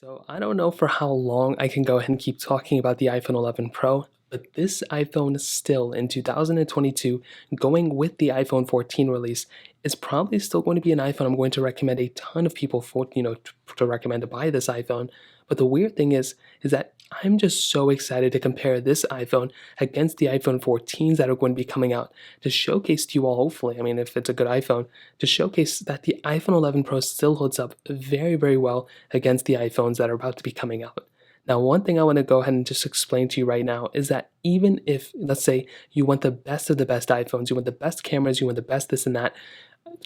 So I don't know for how long I can go ahead and keep talking about the iPhone 11 Pro, but this iPhone is still in 2022, going with the iPhone 14 release, is probably still going to be an iPhone I'm going to recommend a ton of people for, to recommend to buy this iPhone. But the weird thing is that I'm just so excited to compare this iPhone against the iPhone 14s that are going to be coming out to showcase to you all, hopefully, I mean, if it's a good iPhone, to showcase that the iPhone 11 Pro still holds up very, very well against the iPhones that are about to be coming out. Now, one thing I want to go ahead and just explain to you right now is that even if, let's say, you want the best of the best iPhones, you want the best cameras, you want the best this and that,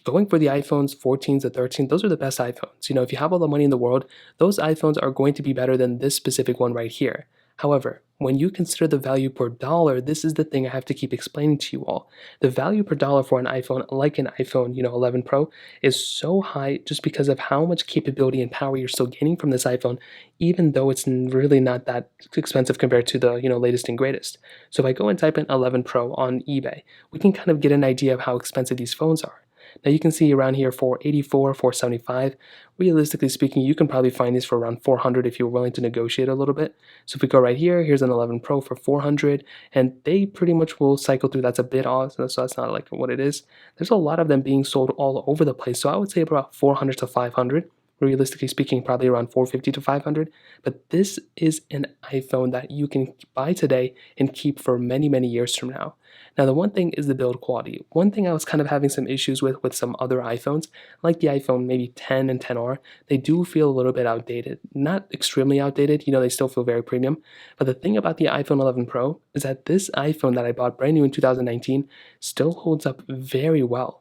going for the iPhones 14s to 13s, those are the best iPhones. If you have all the money in the world, those iPhones are going to be better than this specific one right here. However, when you consider the value per dollar, this is the thing I have to keep explaining to you all. The value per dollar for an iPhone, like an iPhone, 11 Pro, is so high just because of how much capability and power you're still gaining from this iPhone, even though it's really not that expensive compared to the, latest and greatest. So if I go and type in 11 Pro on eBay, we can kind of get an idea of how expensive these phones are. Now you can see around here 484, 475. Realistically speaking, you can probably find these for around 400 if you're willing to negotiate a little bit. So if we go right here, here's an 11 Pro for 400, and they pretty much will cycle through. That's a bit odd, so that's not like what it is. There's a lot of them being sold all over the place, so I would say about 400 to 500. Realistically speaking, probably around 450 to 500. But this is an iPhone that you can buy today and keep for many, many years from now. Now, the one thing is the build quality. One thing I was kind of having some issues with some other iPhones, like the iPhone maybe 10 and 10R, they do feel a little bit outdated. Not extremely outdated, they still feel very premium. But the thing about the iPhone 11 Pro is that this iPhone that I bought brand new in 2019 still holds up very well.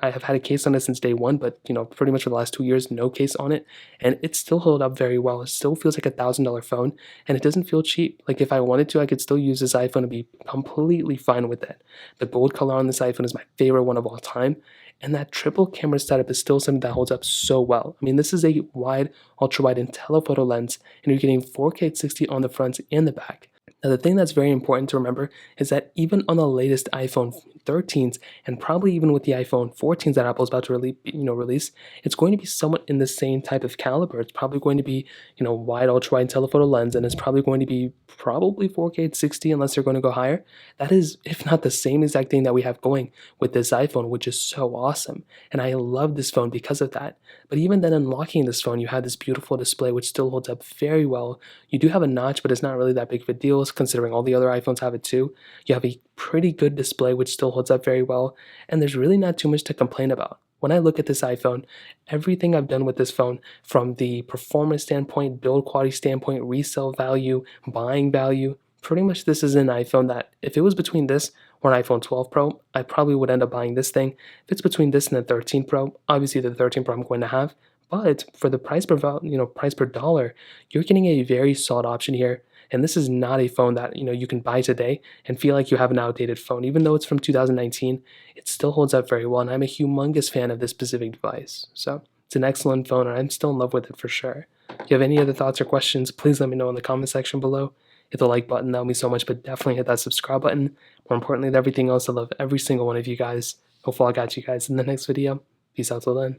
I have had a case on it since day one, but pretty much for the last 2 years, no case on it, and it still held up very well. It still feels like $1,000 phone, and it doesn't feel cheap. Like if I wanted to, I could still use this iPhone and be completely fine with it. The gold color on this iPhone is my favorite one of all time, and that triple camera setup is still something that holds up so well. I mean, this is a wide, ultra wide, and telephoto lens, and you're getting 4K 60 on the front and the back. Now, the thing that's very important to remember is that even on the latest iPhone 13s, and probably even with the iPhone 14s that Apple's about to release, it's going to be somewhat in the same type of caliber. It's probably going to be, wide, ultra wide telephoto lens, and it's probably going to be probably 4K 60 unless they're going to go higher. That is, if not the same exact thing that we have going with this iPhone, which is so awesome. And I love this phone because of that. But even then, unlocking this phone, you have this beautiful display which still holds up very well. You do have a notch, but it's not really that big of a deal considering all the other iPhones have it too. You have a pretty good display which still holds up very well, and there's really not too much to complain about. When I look at this iPhone, everything I've done with this phone, from the performance standpoint, build quality standpoint, resale value, buying value, pretty much this is an iPhone that if it was between this or an iPhone 12 Pro, I probably would end up buying this thing. If it's between this and the 13 Pro, obviously the 13 Pro I'm going to have, but for the price per price per dollar, you're getting a very solid option here. And this is not a phone that you can buy today and feel like you have an outdated phone. Even though it's from 2019, it still holds up very well, and I'm a humongous fan of this specific device. So it's an excellent phone, and I'm still in love with it for sure. If you have any other thoughts or questions, please let me know in the comment section below. Hit the like button, that would mean so much, but definitely hit that subscribe button. More importantly than everything else, I love every single one of you guys. Hopefully I'll catch you guys in the next video. Peace out till then.